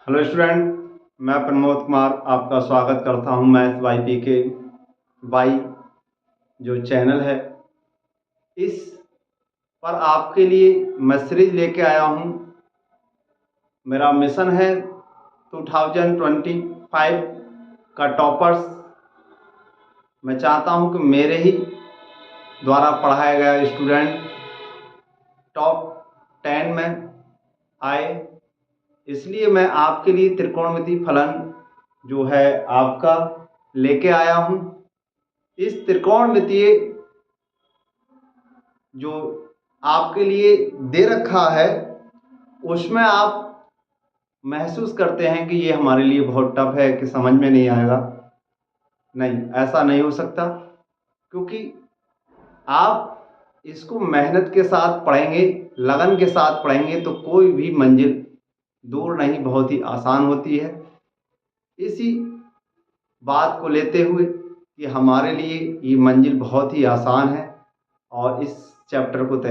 Hello student, मैं प्रमोद कुमार आपका स्वागत करता हूं मैथ्स बाई पीके बाई जो चैनल है। इस पर आपके लिए मैं सीरीज लेके आया हूं। मेरा मिशन है 2025 का टॉपर्स। मैं चाहता हूं कि मेरे ही द्वारा पढ़ाया गया स्टूडेंट टॉप 10 में आए। इसलिए मैं आपके लिए त्रिकोणमितीय फलन जो है आपका लेके आया हूं। इस त्रिकोणमितीय जो आपके लिए दे रखा है उसमें आप महसूस करते हैं कि ये हमारे लिए बहुत टफ है, कि समझ में नहीं आएगा। नहीं, ऐसा नहीं हो सकता, क्योंकि आप इसको मेहनत के साथ पढ़ेंगे, लगन के साथ पढ़ेंगे तो कोई भी मंजिल दूर नहीं, बहुत ही आसान होती है। इसी बात को लेते हुए कि हमारे लिए ये मंजिल बहुत ही आसान है और इस चैप्टर को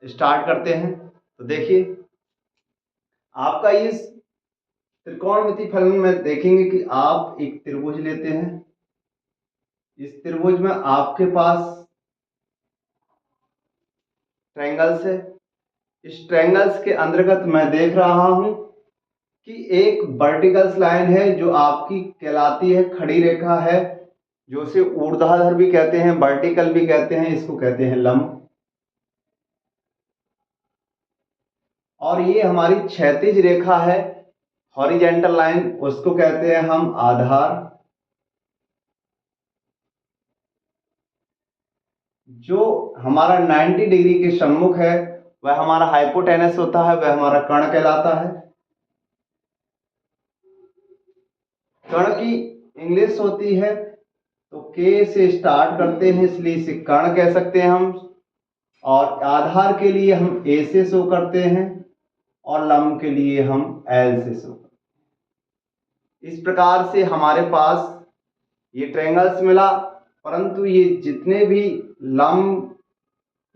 स्टार्ट करते हैं। तो देखिए, आपका इस त्रिकोणमितीय फलन में देखेंगे कि आप एक त्रिभुज लेते हैं। इस त्रिभुज में आपके पास ट्रायंगल्स है। इस ट्रायंगल्स के अंतर्गत मैं देख रहा हूं कि एक वर्टिकल लाइन है जो आपकी कहलाती है खड़ी रेखा है, जो इसे ऊर्ध्वाधर भी कहते हैं, वर्टिकल भी कहते हैं, इसको कहते हैं लंब। और ये हमारी क्षैतिज रेखा है, हॉरिजेंटल लाइन, उसको कहते हैं हम आधार। जो हमारा 90 डिग्री के सम्मुख है वह हमारा हाइपोटेनस होता है, वह हमारा कर्ण कहलाता है। कर्ण की इंग्लिश होती है तो के से स्टार्ट करते हैं, इसलिए इसे कर्ण कह सकते हैं हम। और आधार के लिए हम ए से शो करते हैं और लंब के लिए हम एल से शो करते हैं। इस प्रकार से हमारे पास ये ट्रायंगल्स मिला, परंतु ये जितने भी लंब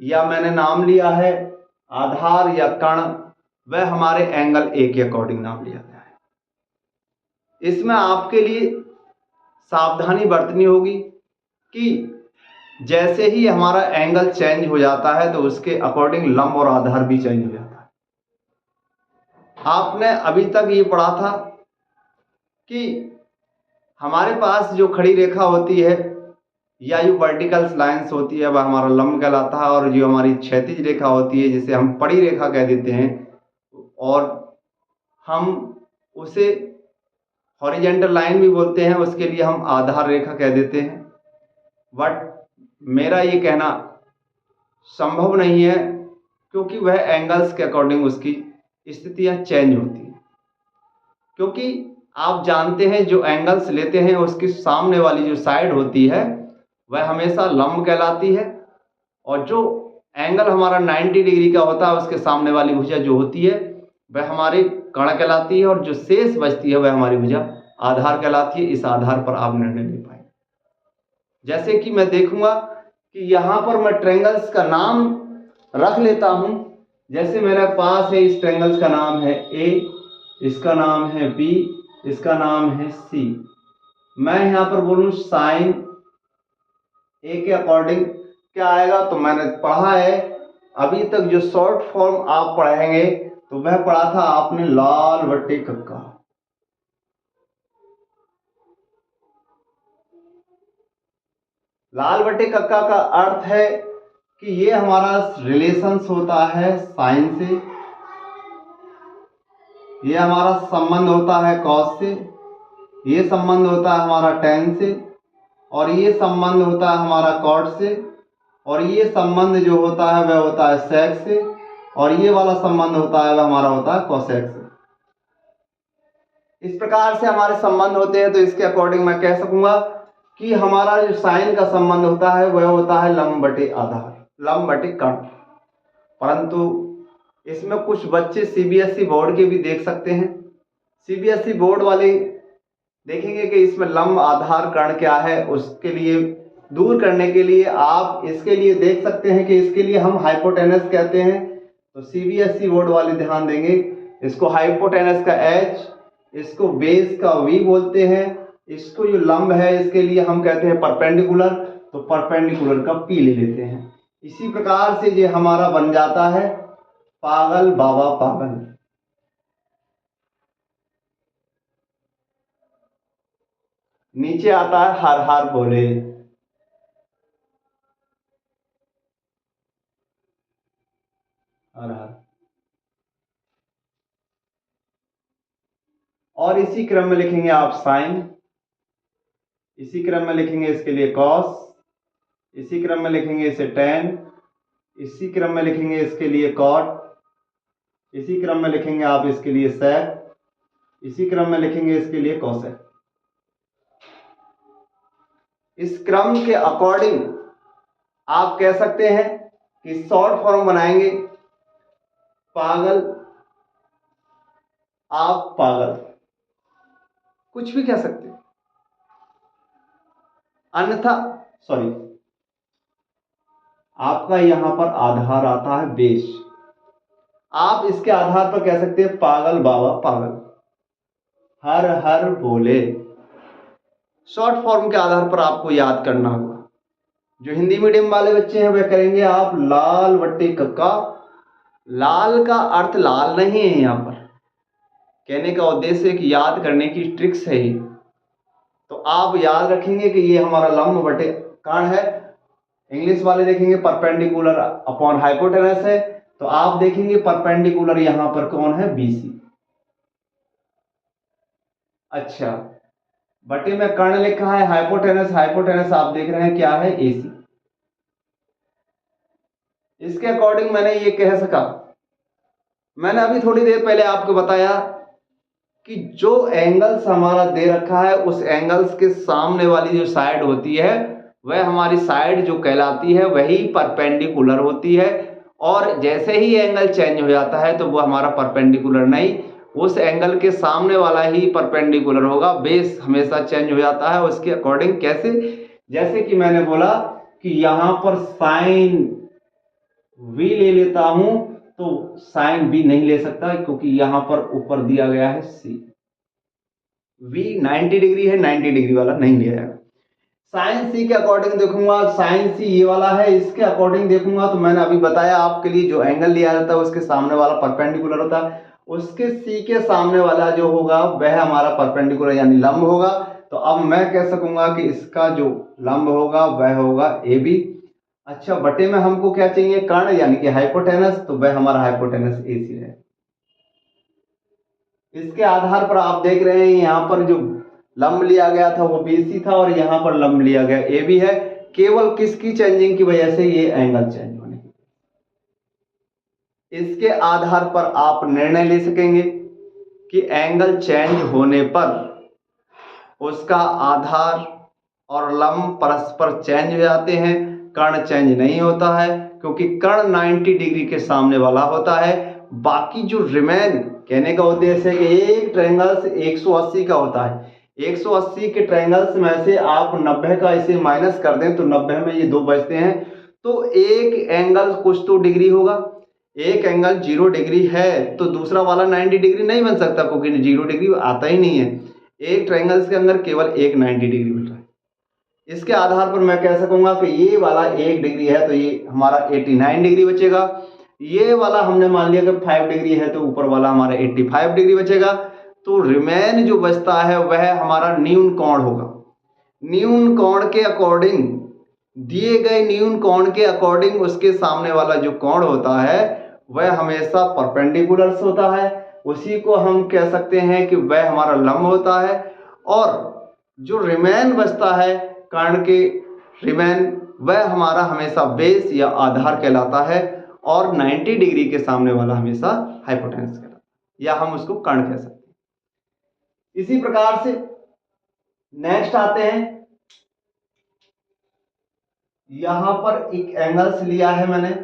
या मैंने नाम लिया है आधार या कर्ण, वह हमारे एंगल ए के अकॉर्डिंग नाम लिया गया है। इसमें आपके लिए सावधानी बरतनी होगी कि जैसे ही हमारा एंगल चेंज हो जाता है तो उसके अकॉर्डिंग लंब और आधार भी चेंज हो जाता है। आपने अभी तक ये पढ़ा था कि हमारे पास जो खड़ी रेखा होती है या जो वर्टिकल लाइंस होती है वह हमारा लंब कहलाता है, और जो हमारी क्षैतिज रेखा होती है जिसे हम पड़ी रेखा कह देते हैं, और हम उसे हॉरिजेंटल लाइन भी बोलते हैं, उसके लिए हम आधार रेखा कह देते हैं। बट मेरा ये कहना संभव नहीं है, क्योंकि वह एंगल्स के अकॉर्डिंग उसकी स्थितियां चेंज होती हैं। क्योंकि आप जानते हैं जो एंगल्स लेते हैं उसकी सामने वाली जो साइड होती है वह हमेशा लंब कहलाती है, और जो एंगल हमारा 90 डिग्री का होता है उसके सामने वाली भुजा जो होती है वह हमारी कर्ण कहलाती है, और जो शेष बचती है वह हमारी भुजा आधार कहलाती है। इस आधार पर आप निर्णय ले पाएंगे। जैसे कि मैं देखूंगा कि यहाँ पर मैं ट्रायंगल्स का नाम रख लेता हूं। जैसे मेरे पास है, इस ट्रायंगल्स का नाम है ए, इसका नाम है बी, इसका नाम है सी। मैं यहाँ पर बोलूं साइन ए के अकॉर्डिंग क्या आएगा, तो मैंने पढ़ा है अभी तक जो शॉर्ट फॉर्म आप पढ़ेंगे तो वह पढ़ा था आपने लाल बट्टे कक्का। लाल बट्टे कक्का का अर्थ है कि ये हमारा रिलेशंस होता है साइन से, ये हमारा संबंध होता है कॉस से, ये संबंध होता है हमारा टेन से, और ये संबंध होता है हमारा कॉट से, और ये संबंध जो होता है वह होता है सेक से, और ये वाला संबंध होता है वह हमारा होता है कोसेक से। इस प्रकार से हमारे संबंध होते हैं, तो इसके अकॉर्डिंग मैं कह सकूंगा कि हमारा जो साइन का संबंध होता है वह होता है लंब बटे आधार, लंब बटे कर्ण। परंतु इसमें कुछ बच्चे सीबीएसई बोर्ड के भी देख सकते हैं। सीबीएसई बोर्ड वाले देखेंगे कि इसमें लंब आधार कर्ण क्या है, उसके लिए दूर करने के लिए आप इसके लिए देख सकते हैं कि इसके लिए हम हाइपोटेनस कहते हैं। तो सीबीएसई बोर्ड वाले ध्यान देंगे, इसको हाइपोटेनस का H, इसको बेस का V बोलते हैं। इसको जो लंब है इसके लिए हम कहते हैं परपेंडिकुलर, तो परपेंडिकुलर का P ले लेते हैं। इसी प्रकार से ये हमारा बन जाता है पागल बाबा पागल। नीचे आता है हर हर बोले। हर हर। और इसी क्रम में लिखेंगे आप साइन, इसी क्रम में लिखेंगे इसके लिए कॉस, इसी क्रम में लिखेंगे इसे टेन, इसी क्रम में लिखेंगे इसके लिए कॉट, इसी क्रम में लिखेंगे आप इसके लिए सेक, इसी क्रम में लिखेंगे इसके लिए कोसेक। इस क्रम के अकॉर्डिंग आप कह सकते हैं कि शॉर्ट फॉर्म बनाएंगे पागल आप पागल, कुछ भी कह सकते हैं। अन्यथा सॉरी, आपका यहां पर आधार आता है बेस, आप इसके आधार पर कह सकते हैं पागल बाबा पागल, हर हर बोले। शॉर्ट फॉर्म के आधार पर आपको याद करना होगा। जो हिंदी मीडियम वाले बच्चे हैं वे करेंगे आप लाल बट्टे कक्का। लाल का अर्थ लाल नहीं है, यहां पर कहने का उद्देश्य है कि याद करने की ट्रिक्स है ये। तो आप याद रखेंगे कि ये हमारा लंब बटे कर्ण है। इंग्लिश वाले देखेंगे परपेंडिकुलर अपॉन हाइपोटेनस है, तो आप देखेंगे परपेंडिकुलर यहां पर कौन है, BC। अच्छा, बटे में कर्ण लिखा है हाइपोटेनस, हाइपोटेनस आप देख रहे हैं क्या है, AC। इसके अकॉर्डिंग मैंने ये कह सका, मैंने अभी थोड़ी देर पहले आपको बताया कि जो एंगल्स हमारा दे रखा है उस एंगल्स के सामने वाली जो साइड होती है वह हमारी साइड जो कहलाती है वही परपेंडिकुलर होती है। और जैसे ही एंगल चेंज हो जाता है तो वो हमारा परपेंडिकुलर नहीं, उस एंगल के सामने वाला ही परपेंडिकुलर होगा। बेस हमेशा चेंज हो जाता है उसके अकॉर्डिंग। कैसे, जैसे कि मैंने बोला कि यहां पर साइन V ले लेता हूं तो साइन B नहीं ले सकता क्योंकि यहां पर ऊपर दिया गया है C। V 90 डिग्री है, 90 डिग्री वाला नहीं लिया जाएगा। साइन C के अकॉर्डिंग देखूंगा, साइन C ये वाला है, इसके अकॉर्डिंग देखूंगा तो मैंने अभी बताया आपके लिए जो एंगल लिया जाता है उसके सामने वाला परपेंडिकुलर होता है, उसके C के सामने वाला जो होगा वह हमारा परपेंडिकुलर यानी लंब होगा। तो अब मैं कह सकूंगा कि इसका जो लंब होगा वह होगा AB। अच्छा, बटे में हमको क्या चाहिए, कर्ण यानी कि हाइपोटेनस, तो वह हमारा हाइपोटेनस AC है। इसके आधार पर आप देख रहे हैं यहां पर जो लंब लिया गया था वो BC था और यहां पर लंब लिया गया AB है। केवल किसकी चेंजिंग की वजह से ये एंगल चेंज होने की, इसके आधार पर आप निर्णय ले सकेंगे कि एंगल चेंज होने पर उसका आधार और लंब परस्पर चेंज हो जाते हैं, कर्ण चेंज नहीं होता है क्योंकि कर्ण 90 डिग्री के सामने वाला होता है। बाकी जो रिमेन, कहने का उद्देश्य है कि एक ट्रायंगल 180 का होता है, 180 के ट्रायंगल्स में से आप 90 का इसे माइनस कर दें तो 90 में ये दो बचते हैं, तो एक एंगल कुछ तो डिग्री होगा। एक एंगल 0 डिग्री है तो दूसरा वाला 90 डिग्री नहीं बन सकता क्योंकि 0 डिग्री आता ही नहीं है। एक ट्रायंगल्स के अंदर केवल एक 90 डिग्री बन रहा है। इसके आधार पर मैं कह सकूंगा कि ये वाला 1 डिग्री है तो ये हमारा 89 डिग्री बचेगा। ये वाला हमने मान लिया कि 5 डिग्री है तो ऊपर वाला हमारा 85 डिग्री बचेगा। तो रिमेन जो बचता है वह हमारा न्यून कोण होगा। न्यून कोण के अकॉर्डिंग, दिए गए न्यून कोण के अकॉर्डिंग उसके सामने वाला जो कोण होता है वह हमेशा परपेंडिकुलर होता है, उसी को हम कह सकते हैं कि वह हमारा लंब होता है। और जो रिमेन बचता है कर्ण के रिमेन, वह हमारा हमेशा बेस या आधार कहलाता है और 90 डिग्री के सामने वाला हमेशा हाइपोटेनस कहलाता है या हम उसको कर्ण कह सकते हैं। इसी प्रकार से नेक्स्ट आते हैं, यहां पर एक एंगल्स लिया है मैंने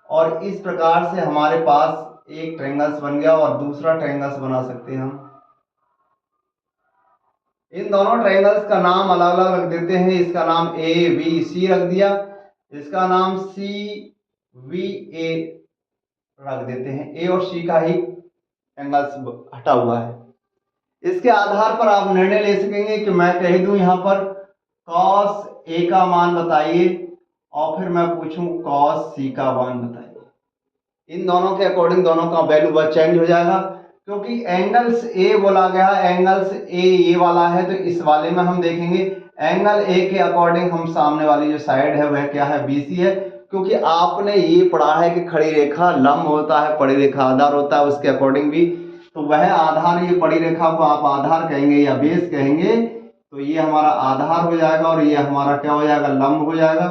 और इस प्रकार से हमारे पास एक ट्रायंगल्स बन गया और दूसरा ट्रायंगल्स बना सकते हैं हम। इन दोनों ट्रायंगल्स का नाम अलग अलग रख देते हैं। इसका नाम ABC रख दिया, इसका नाम CVA रख देते हैं, ए और सी का ही एंगल्स हटा हुआ है। इसके आधार पर आप निर्णय ले सकेंगे कि मैं कह दूं यहाँ पर कॉस ए का मान बताइए और फिर मैं पूछूं कॉस सी का मान बताइए। इन दोनों के अकॉर्डिंग दोनों का वैल्यू बस चेंज हो जाएगा, क्योंकि एंगल्स ए बोला गया, एंगल्स ए ये वाला है, तो इस वाले में हम देखेंगे एंगल ए के अकॉर्डिंग हम सामने वाली जो साइड है वह क्या है, बीसी है। क्योंकि आपने ये पढ़ा है कि खड़ी रेखा लंब होता है, पड़ी रेखा आधार होता है, उसके अकॉर्डिंग भी तो वह आधार, ये पड़ी रेखा को आप आधार कहेंगे या बेस कहेंगे, तो ये हमारा आधार हो जाएगा और ये हमारा क्या हो जाएगा, लंब हो जाएगा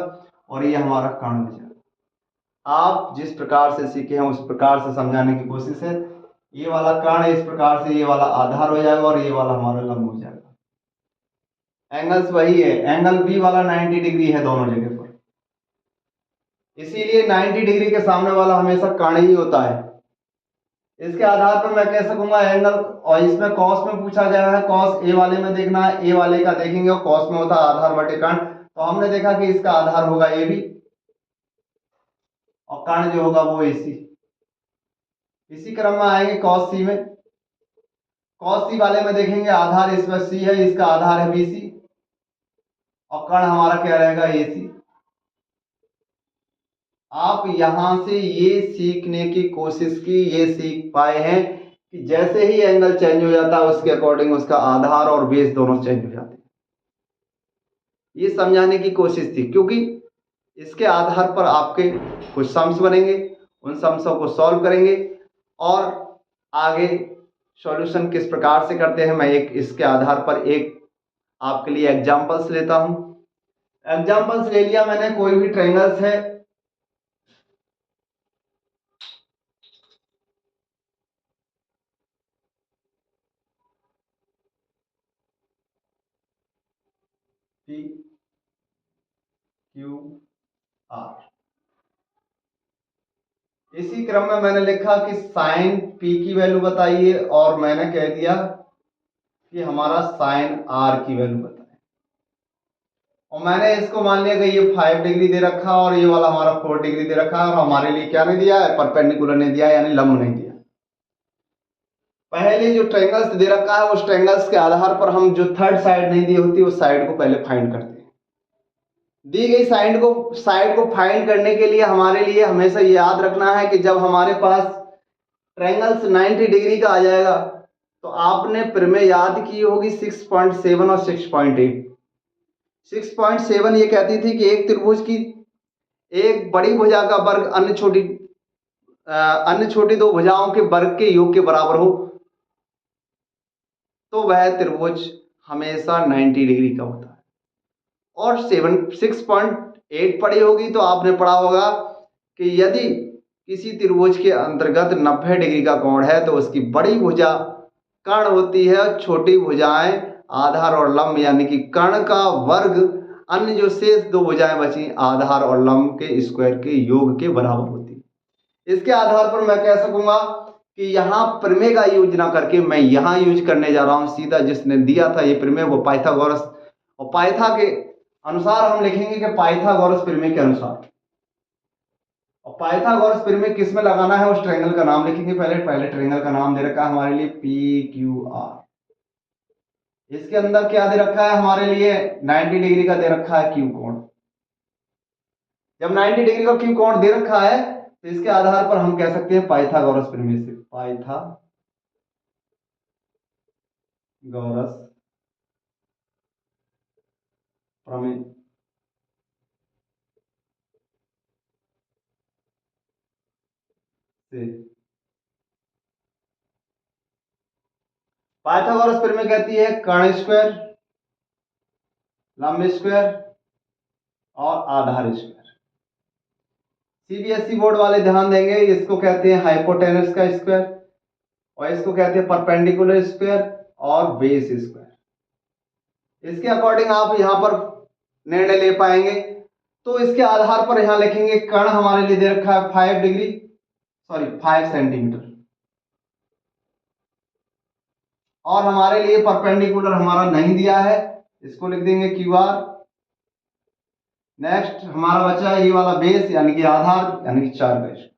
और ये हमारा कर्ण हो जाएगा। आप जिस प्रकार से सीखे हैं उस प्रकार से समझाने की कोशिश है। ये वाला कर्ण इस प्रकार से, ये वाला आधार हो जाएगा और ये वाला हमारा लंब हो जाएगा। एंगल्स वही है, एंगल बी वाला 90 डिग्री है दोनों जगह पर, इसीलिए 90 डिग्री के सामने वाला हमेशा कर्ण ही होता है। इसके आधार पर मैं कह सकूंगा एंगल, और इसमें कॉस में पूछा गया है, कॉस ए वाले में देखना है, ए वाले का देखेंगे और कॉस में होता है आधार बटे कर्ण, तो हमने देखा कि इसका आधार होगा ए बी और कर्ण जो होगा वो ए सी। इसी क्रम में आएंगे कॉस सी में, कॉस सी वाले में देखेंगे आधार इसमें सी है, इसका आधार है बी सी और कर्ण हमारा क्या रहेगा, ए सी। आप यहां से ये सीखने की कोशिश की, ये सीख पाए हैं कि जैसे ही एंगल चेंज हो जाता है उसके अकॉर्डिंग उसका आधार और बेस दोनों चेंज हो जाते हैं। ये समझाने की कोशिश थी, क्योंकि इसके आधार पर आपके कुछ सम्स बनेंगे, उन सम्सों को सॉल्व करेंगे और आगे सॉल्यूशन किस प्रकार से करते हैं मैं एक इसके आधार पर एक आपके लिए एग्जांपल्स लेता हूं। एग्जांपल्स ले लिया मैंने, कोई भी ट्रायंगल्स है, पी क्यू आर। इसी क्रम में मैंने लिखा कि साइन पी की वैल्यू बताइए और मैंने कह दिया कि हमारा साइन आर की वैल्यू बताएं, और मैंने इसको मान लिया कि ये 5 डिग्री दे रखा और ये वाला हमारा 4 डिग्री दे रखा और हमारे लिए क्या नहीं दिया है, परपेंडिकुलर नहीं दिया, यानी लंब नहीं दिया। पहले जो ट्रायंगल्स दे रखा है उस ट्रायंगल्स के आधार पर हम जो थर्ड साइड नहीं दी होती उस साइड को पहले फाइंड करते हैं। दी गई साइड को फाइंड करने के लिए हमारे लिए हमेशा ये याद रखना है कि जब हमारे पास ट्रायंगल्स 90 डिग्री का आ जाएगा तो आपने प्रमेय याद की होगी 6.7 और 6.8। 6.7 ये कहती थी कि एक त्रिभुज की एक बड़ी भुजा का वर्ग अन्य छोटी दो भुजाओं के वर्ग के योग के बराबर हो तो वह त्रिभुज हमेशा 90 डिग्री का होता है। और 6.8 पढ़ी होगी तो आपने पढ़ा होगा कि यदि किसी त्रिभुज के अंतर्गत 90 डिग्री का कोण है तो उसकी बड़ी भुजा कर्ण होती है, छोटी भुजाएं आधार और लंब, यानी कि कर्ण का वर्ग अन्य जो शेष दो भुजाएं बची आधार और लंब के स्क्वायर के योग के बराबर होती है। इसके आधार पर मैं कह सकूंगा कि यहाँ प्रमेय का यूज ना करके मैं यहाँ यूज करने जा रहा हूँ सीधा, जिसने दिया था ये प्रमेय वो पाइथागोरस, और पाइथा के अनुसार हम लिखेंगे कि पाइथागोरस प्रमेय के अनुसार। और पाइथागोरस प्रमेय किस में लगाना है उस ट्रायंगल का नाम लिखेंगे। पहले ट्रायंगल का नाम दे रखा है हमारे लिए पी क्यू आर। इसके अंदर क्या दे रखा है हमारे लिए, 90 डिग्री का दे रखा है क्यू कोण। जब 90 डिग्री का क्यू कोण दे रखा है तो इसके आधार पर हम कह सकते हैं पाइथागोरस प्रमेय से, पाइथागोरस प्रमेय से। पाइथागोरस प्रमेय कहती है कर्ण स्क्वायर, लंब स्क्वायर और आधार स्क्वायर। सीबीएसई बोर्ड वाले ध्यान देंगे, इसको कहते हैं हाइपोटेनस का स्क्वायर और इसको कहते हैं परपेंडिकुलर स्क्वायर और बेस स्क्वायर। इसके अकॉर्डिंग आप यहां पर निर्णय ले पाएंगे। तो इसके आधार पर यहां लिखेंगे कर्ण हमारे लिए दे रखा है 5 सेंटीमीटर और हमारे लिए परपेंडिकुलर हमारा नहीं दिया है, इसको लिख देंगे क्यू आर। नेक्स्ट हमारा बचा ये वाला बेस यानी कि आधार, यानी कि 4 का स्क्वायर।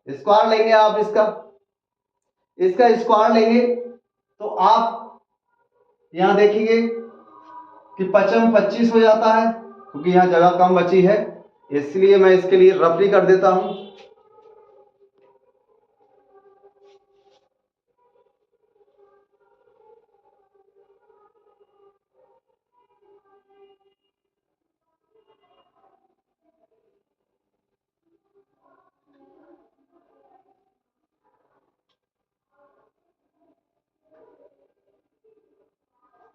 स्क्वायर लेंगे आप इसका स्क्वायर लेंगे तो आप यहां देखेंगे कि 25 हो जाता है, क्योंकि यहां जगह कम बची है, इसलिए मैं इसके लिए रफली कर देता हूं।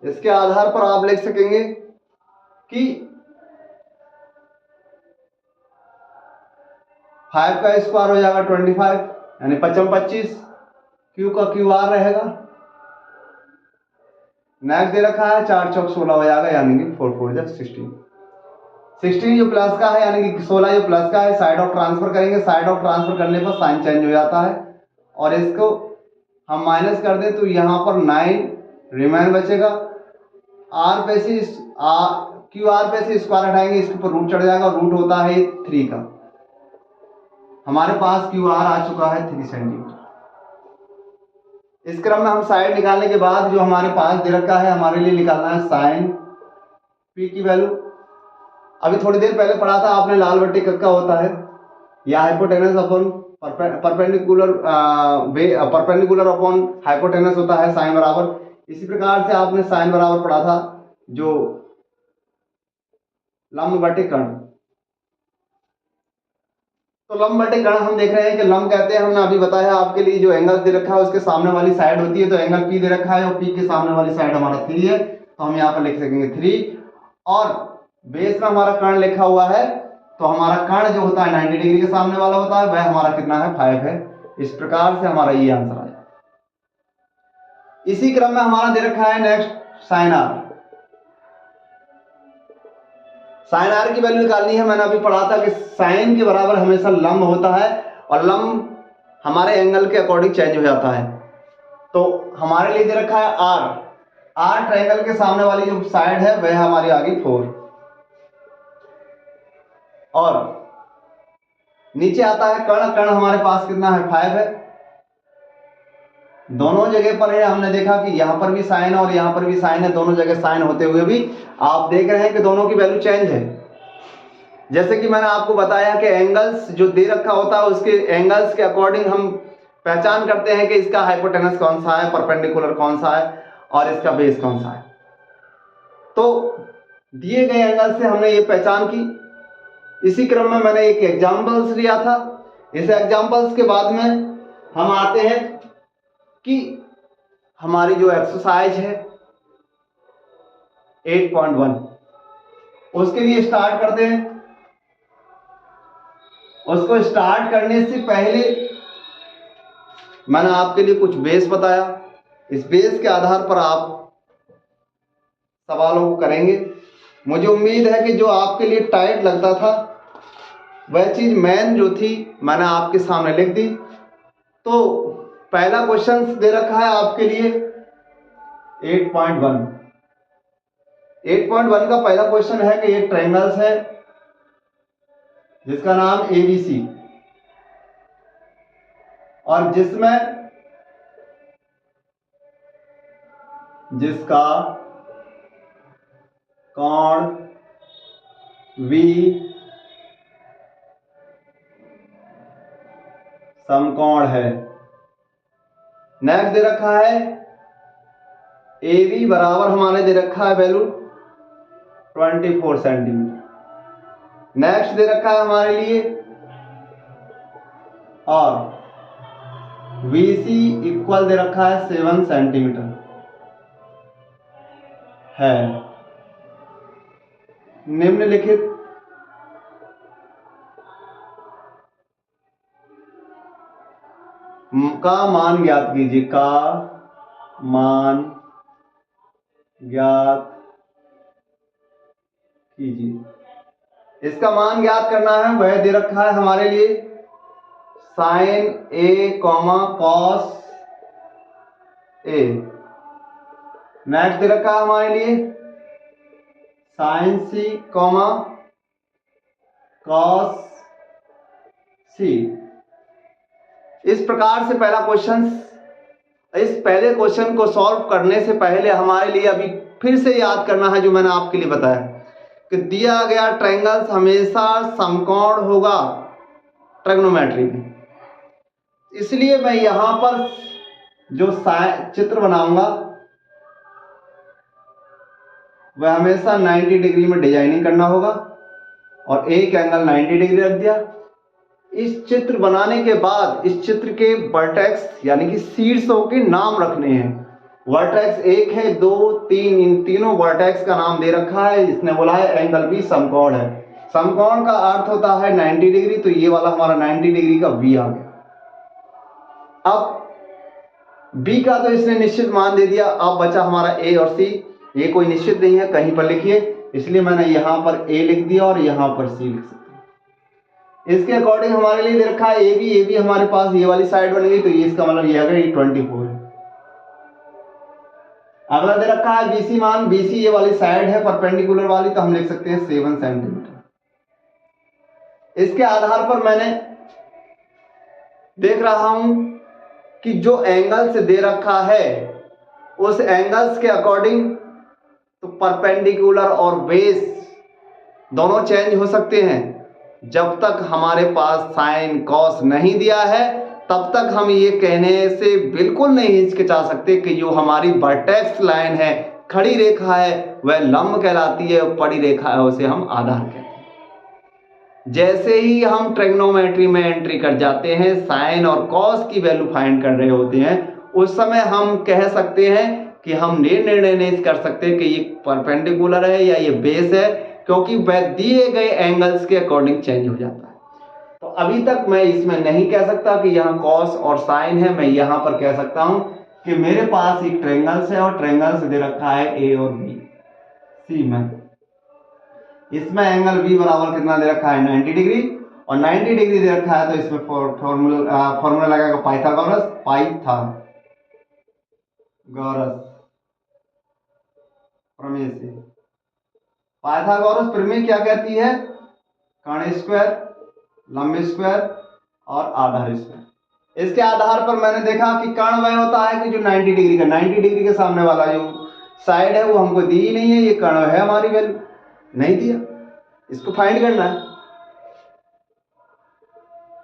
इसके आधार पर आप लिख सकेंगे कि 5 का स्क्वायर हो जाएगा 25, यानी 25, क्यू का क्यू आर रहेगा। नेक्स्ट दे रखा है 4 चौक 16 हो जाएगा, यानी कि 4 4 जा 16 जो प्लस का है, यानी कि 16 जो प्लस का है, साइड ऑफ ट्रांसफर करेंगे, साइड ऑफ ट्रांसफर करने पर साइन चेंज हो जाता है, और इसको हम माइनस कर दें तो यहाँ पर 9 रिमेन बचेगा। आर पे से क्यू आर पे से स्क्वायर हटाएंगे, इसके ऊपर रूट चढ़ जाएगा, रूट होता है 3 का। हमारे पास क्यू आर आ चुका है 3 सेंटीमीटर। इस क्रम में हम साइड निकालने के बाद जो हमारे पास दे रखा है, हमारे लिए निकालना है साइन पी की वैल्यू। अभी थोड़ी देर पहले पढ़ा था आपने, लाल बट्टी कक्का होता है या hypotenuse upon perpendicular upon hypotenuse होता है साइन बराबर। इसी प्रकार से आपने साइन बराबर पढ़ा था जो लंब बटे कर्ण। तो लंब बटे कर्ण हम देख रहे हैं कि लंब कहते हैं, हमने अभी बताया आपके लिए, जो एंगल दे रखा है उसके सामने वाली साइड होती है, तो एंगल पी दे रखा है और पी के सामने वाली साइड हमारा 3 है, तो हम यहाँ पर लिख सकेंगे 3। और बेस में हमारा कर्ण लिखा हुआ है, तो हमारा कर्ण जो होता है 90 डिग्री के सामने वाला होता है, वह हमारा कितना है 5 है। इस प्रकार से हमारा ये आंसर आया। इसी क्रम में हमारा दे रखा है next sine R. Sine R की वैल्यू निकालनी है। मैंने अभी पढ़ा था कि साइन के बराबर हमेशा लंब होता है, और लंब हमारे एंगल के अकॉर्डिंग चेंज हो जाता है। तो हमारे लिए दे रखा है आर ट्रायंगल के सामने वाली जो साइड है वह हमारी आ गई 4, और नीचे आता है कर्ण हमारे पास कितना है 5 है। दोनों जगह पर है, हमने देखा कि यहां पर भी साइन और यहां पर भी साइन है, दोनों जगह साइन होते हुए भी आप देख रहे हैं कि दोनों की वैल्यू चेंज है। जैसे कि मैंने आपको बताया कि एंगल्स जो दे रखा होता है उसके एंगल्स के अकॉर्डिंग हम पहचान करते हैं कि इसका हाइपोटेनस कौन सा है, परपेंडिकुलर कौन सा है और इसका बेस कौन सा है। तो दिए गए एंगल से हमने ये पहचान की। इसी क्रम में मैंने एक एग्जाम्पल्स लिया था। इस एग्जाम्पल्स के बाद में हम आते हैं कि हमारी जो एक्सरसाइज है 8.1 उसके लिए स्टार्ट करते हैं। उसको स्टार्ट करने से पहले मैंने आपके लिए कुछ बेस बताया। इस बेस के आधार पर आप सवालों को करेंगे। मुझे उम्मीद है कि जो आपके लिए टाइट लगता था वह चीज मेन जो थी मैंने आपके सामने लिख दी। तो पहला क्वेश्चन दे रखा है आपके लिए 8.1। 8.1 का पहला क्वेश्चन है कि एक ट्रायंगल्स है जिसका नाम ABC, और जिसका कोण V समकोण है। नेक्स्ट दे रखा है AB बराबर हमारे दे रखा है वैल्यू 24 सेंटीमीटर। नेक्स्ट दे रखा है हमारे लिए और VC इक्वल दे रखा है 7 सेंटीमीटर है। निम्नलिखित का मान ज्ञात कीजिए। का मान ज्ञात कीजिए। इसका मान ज्ञात करना है, वह दे रखा है हमारे लिए sign A cos A। Next दे रखा है हमारे लिए साइन C कॉस C। इस प्रकार से इस पहले क्वेश्चन को सॉल्व करने से पहले हमारे लिए अभी फिर से याद करना है जो मैंने आपके लिए बताया कि दिया गया ट्रायंगल्स हमेशा समकोण होगा ट्रिग्नोमेट्री में। इसलिए मैं यहां पर जो चित्र बनाऊंगा वह हमेशा 90 डिग्री में डिजाइनिंग करना होगा और एक एंगल 90 डिग्री रख दिया। इस चित्र बनाने के बाद इस चित्र के वर्टेक्स यानी कि शीर्षों के नाम रखने हैं। वर्टेक्स 1 है, 2, 3, इन तीनों वर्टेक्स का नाम दे रखा है। इसने बोला है एंगल भी समकोण है। समकोण का अर्थ होता है 90 डिग्री, तो ये वाला हमारा 90 डिग्री का V आ गया। अब B का तो इसने निश्चित मान दे दिया। अब बचा हमारा A और C। ये कोई निश्चित नहीं है, कहीं पर लिखिए, इसलिए मैंने यहां पर A लिख दिया और यहां पर C लिख सकते हैं। इसके अकॉर्डिंग हमारे लिए दे रखा है AB। AB हमारे पास ये वाली साइड बन गई, तो ये इसका मतलब ये आ गया 24 है। अगला दे रखा है BC मान। BC ये वाली साइड है परपेंडिकुलर वाली, तो हम लिख सकते हैं 7 सेंटीमीटर। इसके आधार पर मैंने देख रहा हूं कि जो एंगल से दे रखा है उस एंगल्स के अकॉर्डिंग तो परपेंडिकुलर और बेस दोनों चेंज हो सकते हैं। जब तक हमारे पास साइन कॉस नहीं दिया है तब तक हम ये कहने से बिल्कुल नहीं हिचकिचा सकते कि जो हमारी वर्टेक्स लाइन है, खड़ी रेखा है, वह लंब कहलाती है और पड़ी रेखा है उसे हम आधार कहते हैं। जैसे ही हम ट्रिग्नोमेट्री में एंट्री कर जाते हैं, साइन और कॉस की वैल्यू फाइंड कर रहे होते हैं, उस समय हम कह सकते हैं कि हम ये निर्णय नहीं कर सकते कि ये परपेंडिकुलर है या ये बेस है, क्योंकि वह दिए गए एंगल्स के अकॉर्डिंग चेंज हो जाता है। तो अभी तक मैं इसमें नहीं कह सकता कि यहाँ कॉस और साइन है। मैं यहाँ पर कह सकता हूं कि मेरे पास एक ट्रायंगल्स है और ट्रायंगल्स दे रखा है A और B। C में इसमें एंगल B बराबर कितना दे रखा है 90 डिग्री और 90 डिग्री दे रखा है, तो इसमें फॉर्मूला लगेगा पाइथागोरस। प्रमेय से पाइथागोरस प्रमेय क्या कहती है? कर्ण स्क्वायर, लंब स्क्वायर और आधार स्क्वायर। इसके आधार पर मैंने देखा कि कर्ण वह होता है कि जो 90 डिग्री का 90 डिग्री के सामने वाला जो साइड है वो हमको दी ही नहीं है। ये कर्ण है, हमारी वैल्यू नहीं दिया, इसको फाइंड करना है।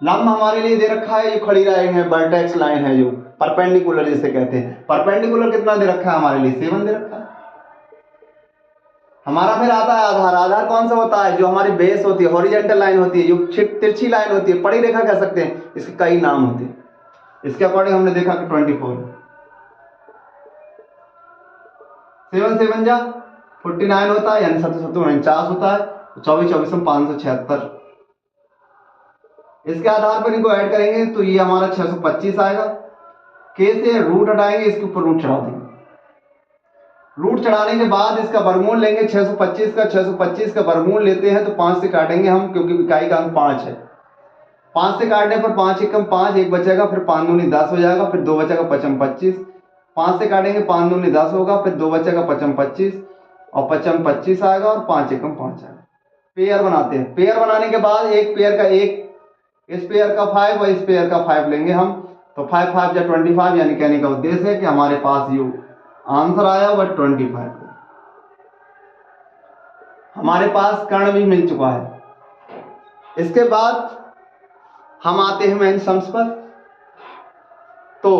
लंब हमारे लिए दे रखा है, जो खड़ी लाइन है, वर्टेक्स लाइन है, जो परपेंडिकुलर जिसे कहते हैं। परपेंडिकुलर कितना दे रखा है हमारे लिए? 7 दे रखा है। हमारा फिर आता है आधार। आधार कौन सा होता है? जो हमारी बेस होती है, हॉरिजॉन्टल लाइन होती है, जो तिरछी लाइन होती है, पड़ी रेखा कह सकते हैं। इसके कई नाम होते हैं। इसके अकॉर्डिंग हमने देखा कि 24 7 7 जा 49 होता है, यानी 7 7 49 होता है। 24 24 में 576। इसके आधार पर इनको ऐड करेंगे तो ये हमारा 625 आएगा। के से रूट हटाएंगे, इसके ऊपर रूट चढ़ा देंगे। रूट चढ़ाने के बाद इसका वर्गमूल लेंगे 625 का। 625 का वर्गमूल लेते हैं तो 5 से काटेंगे हम, क्योंकि इकाई का अंक 5 है। 5 से काटने पर 5 एकम 5, एक बचेगा, फिर 5 दूनी 10 हो जाएगा, फिर 2 बचेगा 55 25। 5 से काटेंगे 5 दूनी 10 होगा, फिर 2 बचेगा 55 25 और 55 25 आएगा और 5 एकम 5 आएगा। पेयर बनाते हैं। पेयर बनाने के बाद एक पेयर का एक, इस पेयर का 5 और इस पेयर का 5 लेंगे हम, तो 5 5 या 25, यानी कहने का उद्देश्य है कि हमारे पास जो आंसर आया वह 25। हमारे पास कर्ण भी मिल चुका है। इसके बाद हम आते हैं मेन सम्स पर। तो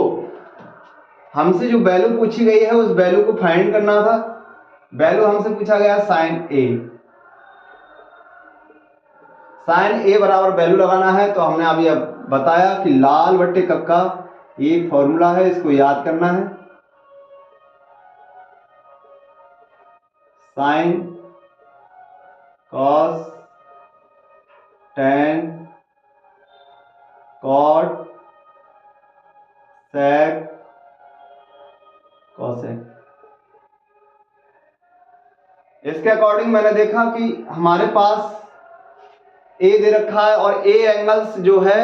हमसे जो वैल्यू पूछी गई है उस वैल्यू को फाइंड करना था। वैल्यू हमसे पूछा गया साइन A। साइन A बराबर वैल्यू लगाना है, तो हमने अभी अब बताया कि लाल बट्टे कक्का ये फॉर्मूला है, इसको याद करना है। Sine cos tan cot sec cosec. इसके अकॉर्डिंग मैंने देखा कि हमारे पास ए दे रखा है और ए एंगल्स जो है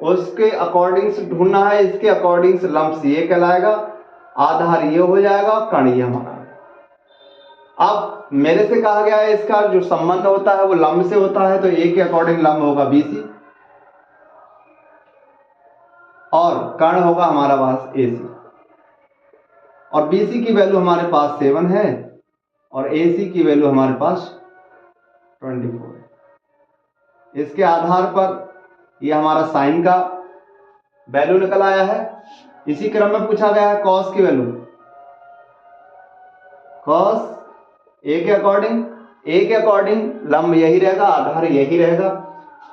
उसके अकॉर्डिंग से ढूंढना है। इसके अकॉर्डिंग से लंब ये कहलाएगा, आधार ये हो जाएगा, कर्ण ये हमारा। अब मेरे से कहा गया है इसका जो संबंध होता है वो लंब से होता है, तो ए के अकॉर्डिंग लंब होगा BC। और कर्ण होगा हमारा पास AC, और BC की वैल्यू हमारे पास 7 है और AC की वैल्यू हमारे पास 24 है। इसके आधार पर ये हमारा साइन का वैल्यू निकल आया है। इसी क्रम में पूछा गया है कॉस की वैल्यू। कॉस ए के अकॉर्डिंग लंब यही रहेगा, आधार यही रहेगा।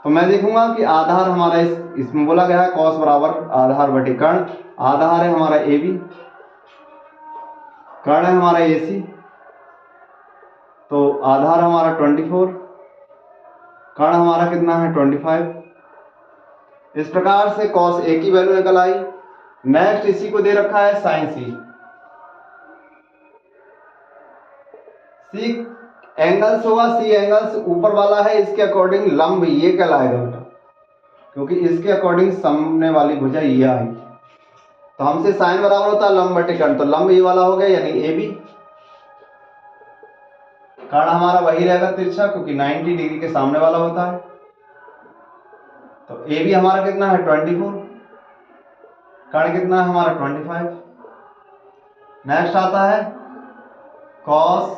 तो मैं देखूंगा कि आधार हमारा इसमें बोला गया है कॉस बराबर आधार बटे कर्ण। आधार है हमारा AB, कर्ण है हमारा AC, तो आधार हमारा 24, कर्ण हमारा कितना है 25। इस प्रकार से कॉस A की वैल्यू निकल आई। नेक्स्ट इसी को दे रखा है साइन C एंगल्स होगा। C एंगल्स ऊपर वाला है, इसके अकॉर्डिंग लंब ये कहलाएगा बेटा, क्योंकि इसके अकॉर्डिंग सामने वाली भुजा ये आएगी। तो हमसे साइन बराबर होता है लंब बटे कर्ण, तो लंब ये वाला हो गया यानी AB। कर्ण हमारा वही रहेगा तिरछा, क्योंकि 90 डिग्री के सामने वाला होता है। तो AB हमारा कितना है 24, कर्ण कितना है हमारा 25। नेक्स्ट आता है कॉस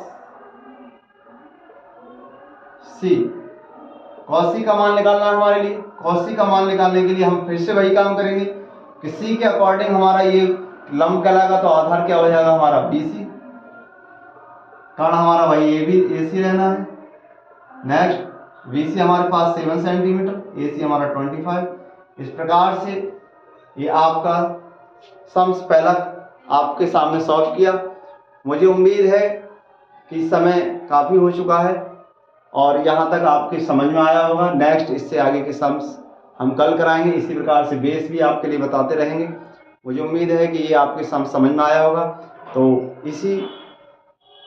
C। कॉस C का मान निकालना है हमारे लिए। कॉस C का मान निकालने के लिए हम फिर से वही काम करेंगे कि C के अकॉर्डिंग हमारा ये लंब कहलाएगा, तो आधार क्या हो जाएगा हमारा BC, कर्ण हमारा वही AC रहना है। नेक्स्ट BC हमारे पास 7 सेंटीमीटर, AC हमारा 25। इस प्रकार से ये आपका सम्स पहला आपके सामने सॉल्व किया। मुझे उम्मीद है कि समय काफ़ी हो चुका है और यहाँ तक आपके समझ में आया होगा। नेक्स्ट इससे आगे के सम्स हम कल कराएंगे। इसी प्रकार से बेस भी आपके लिए बताते रहेंगे। मुझे उम्मीद है कि ये आपके समझ में आया होगा। तो इसी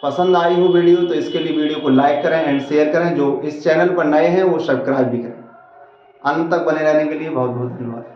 पसंद आई हो वीडियो तो इसके लिए वीडियो को लाइक करें एंड शेयर करें। जो इस चैनल पर नए हैं वो सब्सक्राइब भी करें। अंत तक बने रहने के लिए बहुत बहुत धन्यवाद।